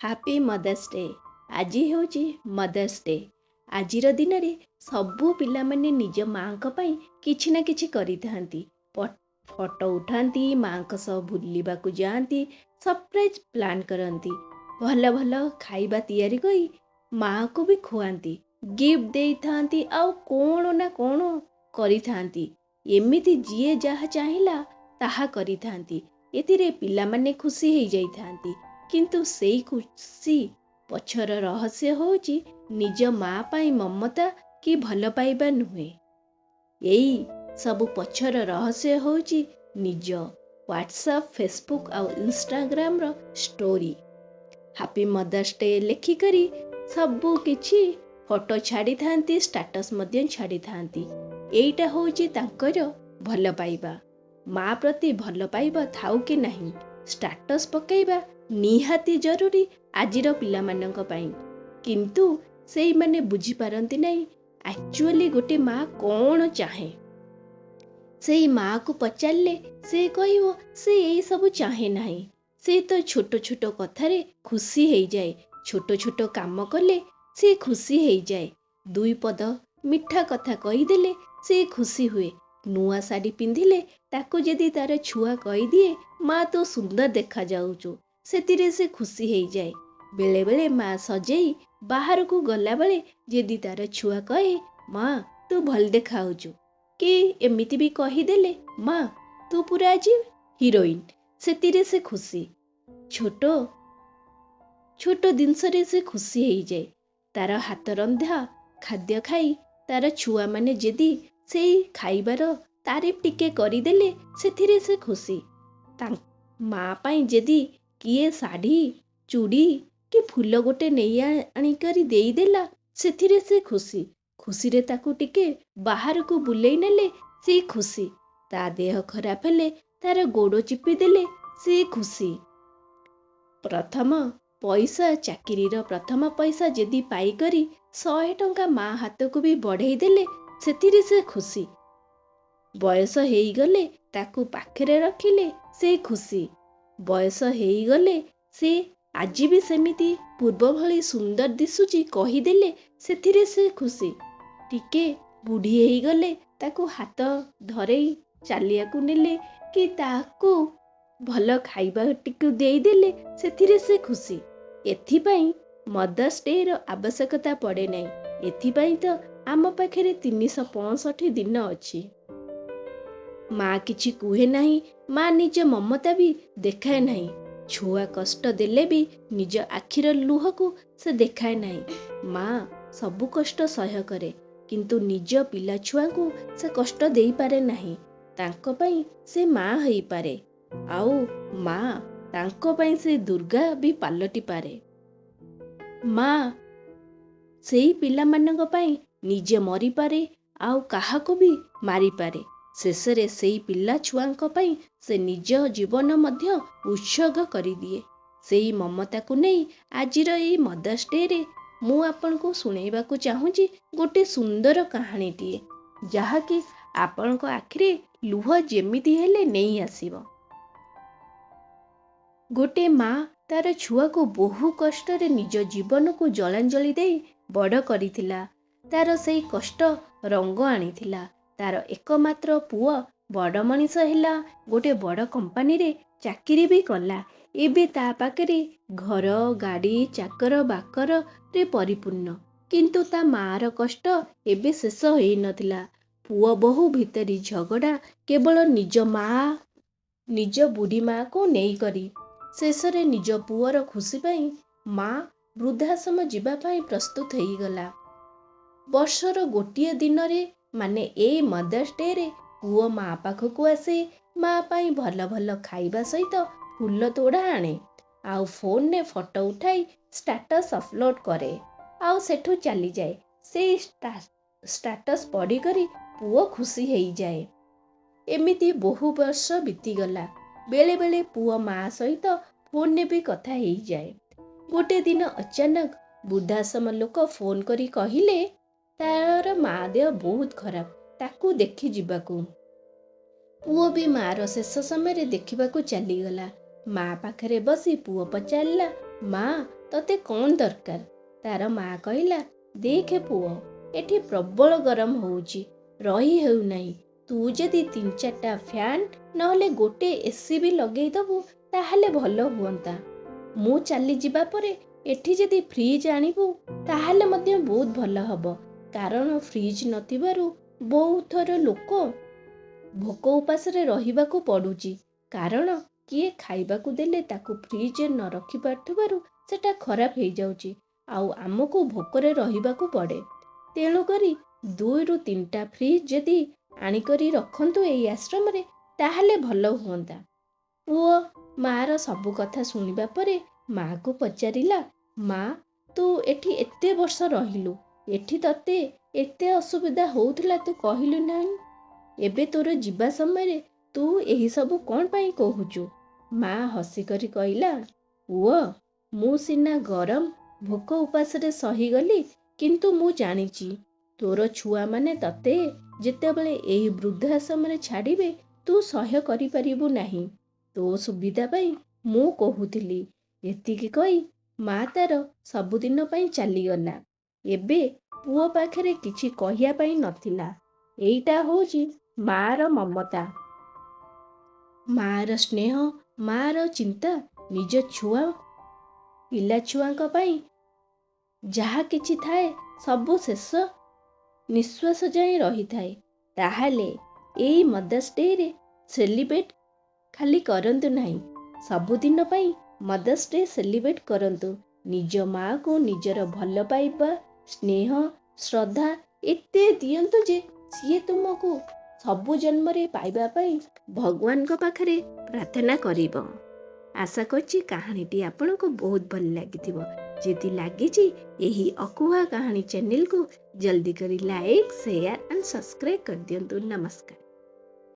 Happy mother's day. ଆଜି ହେଉଛି mother's day. ଆଜିର ଦିନରେ ସବୁ ପିଲାମାନେ ନିଜ ମାଙ୍କ ପାଇଁ କିଛି ନା କିଛି କରିଥାନ୍ତି। ଫଟୋ ଉଠାନ୍ତି, ମାଙ୍କ ସହ ବୁଲିବାକୁ ଯାଆନ୍ତି, ସରପ୍ରାଇଜ୍ ପ୍ଲାନ୍ କରନ୍ତି, ଭଲ ଭଲ ଖାଇବା ତିଆରି କରି ମାକୁ ବି ଖୁଆନ୍ତି, ଗିଫ୍ଟ ଦେଇଥାନ୍ତି, ଆଉ କ'ଣ ନା କ'ଣ କରିଥାନ୍ତି। ଏମିତି ଯିଏ ଯାହା ଚାହିଁଲା ତାହା କରିଥାନ୍ତି। ଏଥିରେ ପିଲାମାନେ ଖୁସି ହେଇଯାଇଥାନ୍ତି। କିନ୍ତୁ ସେଇ ଖୁସି ପଛର ରହସ୍ୟ ହେଉଛି ନିଜ ମା ପାଇଁ ମମତା କି ଭଲ ପାଇବା ନୁହେଁ। ଏଇ ସବୁ ପଛର ରହସ୍ୟ ହେଉଛି ନିଜ ହ୍ୱାଟ୍ସଆପ୍, ଫେସବୁକ୍ ଆଉ ଇନଷ୍ଟାଗ୍ରାମର ଷ୍ଟୋରି। ହାପି ମଦର୍ସ ଡେ ଲେଖିକରି ସବୁ କିଛି ଫଟୋ ଛାଡ଼ିଥାନ୍ତି, ଷ୍ଟାଟସ୍ ମଧ୍ୟ ଛାଡ଼ିଥାନ୍ତି। ଏଇଟା ହେଉଛି ତାଙ୍କର ଭଲ ପାଇବା। ମା ପ୍ରତି ଭଲ ପାଇବା ଥାଉ କି ନାହିଁ, ଷ୍ଟାଟସ୍ ପକାଇବା ନିହାତି ଜରୁରୀ ଆଜିର ପିଲାମାନଙ୍କ ପାଇଁ। କିନ୍ତୁ ସେଇମାନେ ବୁଝିପାରନ୍ତି ନାହିଁ ଆକ୍ଚୁଆଲି ଗୋଟେ ମା କ'ଣ ଚାହେଁ। ସେଇ ମାକୁ ପଚାରିଲେ ସେ କହିବ ସେ ଏଇସବୁ ଚାହେଁ ନାହିଁ। ସେ ତ ଛୋଟ ଛୋଟ କଥାରେ ଖୁସି ହେଇଯାଏ। ଛୋଟ ଛୋଟ କାମ କଲେ ସେ ଖୁସି ହେଇଯାଏ। ଦୁଇ ପଦ ମିଠା କଥା କହିଦେଲେ ସେ ଖୁସି ହୁଏ। ନୂଆ ଶାଢ଼ୀ ପିନ୍ଧିଲେ ତାକୁ ଯଦି ତାର ଛୁଆ କହିଦିଏ ମା ତୁ ସୁନ୍ଦର ଦେଖାଯାଉଛୁ, ସେଥିରେ ସେ ଖୁସି ହେଇଯାଏ। ବେଳେବେଳେ ମା ସଜେଇ ବାହାରକୁ ଗଲାବେଳେ ଯଦି ତାର ଛୁଆ କହେ ମା ତୁ ଭଲ ଦେଖାଯାଉଛୁ, କି ଏମିତି ବି କହିଦେଲେ ମା ତୁ ପୁରା ଆଜି ହିରୋଇନ୍, ସେଥିରେ ସେ ଖୁସି। ଛୋଟ ଛୋଟ ଜିନିଷରେ ସେ ଖୁସି ହେଇଯାଏ। ତାର ହାତ ରନ୍ଧା ଖାଦ୍ୟ ଖାଇ ତାର ଛୁଆମାନେ ଯଦି ସେଇ ଖାଇବାର ତାରିଫ ଟିକେ କରିଦେଲେ ସେଥିରେ ସେ ଖୁସି। ମା ପାଇଁ ଯଦି କିଏ ଶାଢ଼ୀ, ଚୁଡ଼ି କି ଫୁଲ ଗୋଟେ ନେଇ ଆଣିକରି ଦେଇଦେଲା ସେଥିରେ ସେ ଖୁସି। ଖୁସିରେ ତାକୁ ଟିକେ ବାହାରକୁ ବୁଲେଇ ନେଲେ ସେ ଖୁସି। ତା ଦେହ ଖରାପ ହେଲେ ତାର ଗୋଡ଼ ଚିପି ଦେଲେ ସେ ଖୁସି। ପ୍ରଥମ ପଇସା, ଚାକିରିର ପ୍ରଥମ ପଇସା ଯଦି ପାଇକରି 100 ଟଙ୍କା ମା ହାତକୁ ବି ବଢ଼େଇ ଦେଲେ ସେଥିରେ ସେ ଖୁସି। ବୟସ ହେଇଗଲେ ତାକୁ ପାଖରେ ରଖିଲେ ସେ ଖୁସି। ବୟସ ହେଇଗଲେ ସେ ଆଜି ବି ସେମିତି ପୂର୍ବ ଭଳି ସୁନ୍ଦର ଦିଶୁଛି କହିଦେଲେ ସେଥିରେ ସେ ଖୁସି। ଟିକେ ବୁଢ଼ୀ ହେଇଗଲେ ତାକୁ ହାତ ଧରେଇ ଚାଲିବାକୁ ନେଲେ କି ତାକୁ ଭଲ ଖାଇବା ଟିକେ ଦେଇଦେଲେ ସେଥିରେ ସେ ଖୁସି। ଏଥିପାଇଁ ମଦର୍ସ ଡେର ଆବଶ୍ୟକତା ପଡ଼େ ନାହିଁ। ଏଥିପାଇଁ ତ ଆମ ପାଖରେ 365 ଦିନ ଅଛି। ମା କିଛି କୁହେ ନାହିଁ, ମା ନିଜ ମମତା ବି ଦେଖାଏ ନାହିଁ। ଛୁଆ କଷ୍ଟ ଦେଲେ ବି ନିଜ ଆଖିର ଲୁହକୁ ସେ ଦେଖାଏ ନାହିଁ। ମା ସବୁ କଷ୍ଟ ସହ୍ୟ କରେ, କିନ୍ତୁ ନିଜ ପିଲା ଛୁଆଙ୍କୁ ସେ କଷ୍ଟ ଦେଇପାରେ ନାହିଁ। ତାଙ୍କ ପାଇଁ ସେ ମା ହେଇପାରେ, ଆଉ ମା ତାଙ୍କ ପାଇଁ ସେ ଦୁର୍ଗା ବି ପାଲଟି ପାରେ। ମା ସେଇ ପିଲାମାନଙ୍କ ପାଇଁ ନିଜେ ମରିପାରେ, ଆଉ କାହାକୁ ବି ମାରିପାରେ। ଶେଷରେ ସେଇ ପିଲା ଛୁଆଙ୍କ ପାଇଁ ସେ ନିଜ ଜୀବନ ମଧ୍ୟ ଉତ୍ସର୍ଗ କରିଦିଏ। ସେଇ ମମତାକୁ ନେଇ ଆଜିର ଏଇ ମଦର୍ସ ଡେରେ ମୁଁ ଆପଣଙ୍କୁ ଶୁଣେଇବାକୁ ଚାହୁଁଛି ଗୋଟେ ସୁନ୍ଦର କାହାଣୀଟିଏ, ଯାହାକି ଆପଣଙ୍କ ଆଖିରେ ଲୁହ ଯେମିତି ହେଲେ ନେଇ ଆସିବ। ଗୋଟେ ମା ତାର ଛୁଆକୁ ବହୁ କଷ୍ଟରେ ନିଜ ଜୀବନକୁ ଜଳାଞ୍ଜଳି ଦେଇ ବଡ଼ କରିଥିଲା। ତାର ସେଇ କଷ୍ଟ ରଙ୍ଗ ଆଣିଥିଲା। ତାର ଏକମାତ୍ର ପୁଅ ବଡ଼ ମଣିଷ ହେଲା, ଗୋଟେ ବଡ଼ କମ୍ପାନୀରେ ଚାକିରି ବି କଲା। ଏବେ ତା ପାଖରେ ଘର, ଗାଡ଼ି, ଚାକର ବାକରରେ ପରିପୂର୍ଣ୍ଣ। କିନ୍ତୁ ତା ମାର କଷ୍ଟ ଏବେ ଶେଷ ହେଇନଥିଲା। ପୁଅ ବୋହୂ ଭିତରେ ଝଗଡ଼ା କେବଳ ନିଜ ବୁଢ଼ୀ ମାକୁ ନେଇକରି। ଶେଷରେ ନିଜ ପୁଅର ଖୁସି ପାଇଁ ମା ବୃଦ୍ଧାଶ୍ରମ ଯିବା ପାଇଁ ପ୍ରସ୍ତୁତ ହେଇଗଲା। ବର୍ଷର ଗୋଟିଏ ଦିନରେ, ମାନେ ଏଇ ମଦର୍ସ ଡେରେ ପୁଅ ମା ପାଖକୁ ଆସେ, ମା ପାଇଁ ଭଲ ଭଲ ଖାଇବା ସହିତ ଫୁଲ ତୋଡ଼ା ଆଣେ, ଆଉ ଫୋନରେ ଫଟୋ ଉଠାଇ ଷ୍ଟାଟସ୍ ଅପଲୋଡ୍ କରେ, ଆଉ ସେଠୁ ଚାଲିଯାଏ। ସେଇ ଷ୍ଟାଟସ୍ ପଢ଼ିକରି ପୁଅ ଖୁସି ହେଇଯାଏ। ଏମିତି ବହୁ ବର୍ଷ ବିତିଗଲା। ବେଳେବେଳେ ପୁଅ ମା ସହିତ ଫୋନରେ ବି କଥା ହେଇଯାଏ। ଗୋଟେ ଦିନ ଅଚାନକ ବୃଦ୍ଧାଶ୍ରମ ଲୋକ ଫୋନ କରି କହିଲେ ତାର ମା ଦେହ ବହୁତ ଖରାପ, ତାକୁ ଦେଖି ଯିବାକୁ। ପୁଅ ବି ମାର ଶେଷ ସମୟରେ ଦେଖିବାକୁ ଚାଲିଗଲା। ମା ପାଖରେ ବସି ପୁଅ ପଚାରିଲା, ମା ତତେ କ'ଣ ଦରକାର? ତାର ମା କହିଲା, ଦେଖେ ପୁଅ, ଏଠି ପ୍ରବଳ ଗରମ ହଉଛି, ରହି ହେଉନାହିଁ। ତୁ ଯଦି 3-4ଟା ଫ୍ୟାନ୍ ନହେଲେ ଗୋଟେ ଏସି ବି ଲଗେଇଦବୁ ତାହେଲେ ଭଲ ହୁଅନ୍ତା। ମୁଁ ଚାଲିଯିବା ପରେ ଏଠି ଯଦି ଫ୍ରିଜ୍ ଆଣିବୁ ତାହେଲେ ମଧ୍ୟ ବହୁତ ଭଲ ହବ। କାରଣ ଫ୍ରିଜ୍ ନଥିବାରୁ ବହୁତ ଥର ଲୋକ ଭୋକ ଉପାସରେ ରହିବାକୁ ପଡ଼ୁଛି। କାରଣ କିଏ ଖାଇବାକୁ ଦେଲେ ତାକୁ ଫ୍ରିଜରେ ନ ରଖିପାରୁଥିବାରୁ ସେଟା ଖରାପ ହେଇଯାଉଛି, ଆଉ ଆମକୁ ଭୋକରେ ରହିବାକୁ ପଡ଼େ। ତେଣୁକରି 2-3ଟା ଫ୍ରିଜ୍ ଯଦି ଆଣିକରି ରଖନ୍ତୁ ଏଇ ଆଶ୍ରମରେ ତାହେଲେ ଭଲ ହୁଅନ୍ତା। ପୁଅ ମାଆର ସବୁ କଥା ଶୁଣିବା ପରେ ମାଆକୁ ପଚାରିଲା, ମା, ତୁ ଏଠି ଏତେ ବର୍ଷ ରହିଲୁ, ଏଠି ତତେ ଏତେ ଅସୁବିଧା ହଉଥିଲା ତୁ କହିଲୁ ନାହିଁ। ଏବେ ତୋର ଯିବା ସମୟରେ ତୁ ଏହିସବୁ କ'ଣ ପାଇଁ କହୁଛୁ? ମା ହସିକରି କହିଲା, ପୁଅ, ମୁଁ ସିନା ଗରମ ଭୋକ ଉପାସରେ ସହିଗଲି, କିନ୍ତୁ ମୁଁ ଜାଣିଛି ତୋର ଛୁଆମାନେ ତତେ ଯେତେବେଳେ ଏହି ବୃଦ୍ଧାଶ୍ରମରେ ଛାଡ଼ିବେ ତୁ ସହ୍ୟ କରିପାରିବୁ ନାହିଁ। ତୋ ସୁବିଧା ପାଇଁ ମୁଁ କହୁଥିଲି। ଏତିକି କହି ମା ତାର ସବୁଦିନ ପାଇଁ ଚାଲିଗଲା। ଏବେ ପୁଅ ପାଖରେ କିଛି କହିବା ପାଇଁ ନଥିଲା। ଏଇଟା ହେଉଛି ମାଆର ମମତା, ମାଆର ସ୍ନେହ, ମାଆର ଚିନ୍ତା ନିଜ ଛୁଆ ପିଲାଛୁଆଙ୍କ ପାଇଁ ଯାହା କିଛି ଥାଏ ସବୁ ଶେଷ ନିଶ୍ୱାସ ଯାଏଁ ରହିଥାଏ। ତାହେଲେ ଏଇ ମଦର୍ସ ଡେରେ ସେଲିବ୍ରେଟ୍ ଖାଲି କରନ୍ତୁ ନାହିଁ, ସବୁଦିନ ପାଇଁ ମଦର୍ସ ଡେ ସେଲିବ୍ରେଟ୍ କରନ୍ତୁ। ନିଜ ମାଆକୁ ନିଜର ଭଲ ପାଇବା, ସ୍ନେହ, ଶ୍ରଦ୍ଧା ଏତେ ଦିଅନ୍ତୁ ଯେ ସିଏ ତୁମକୁ ସବୁ ଜନ୍ମରେ ପାଇବା ପାଇଁ ଭଗବାନଙ୍କ ପାଖରେ ପ୍ରାର୍ଥନା କରିବ। ଆଶା କରୁଛି କାହାଣୀଟି ଆପଣଙ୍କୁ ବହୁତ ଭଲ ଲାଗିଥିବ। ଯଦି ଲାଗିଛି ଏହି ଅକୁହା କାହାଣୀ ଚ୍ୟାନେଲକୁ ଜଲ୍ଦି କରି ଲାଇକ୍, ସେୟାର ଆଣ୍ଡ ସବସ୍କ୍ରାଇବ୍ କରିଦିଅନ୍ତୁ। ନମସ୍କାର।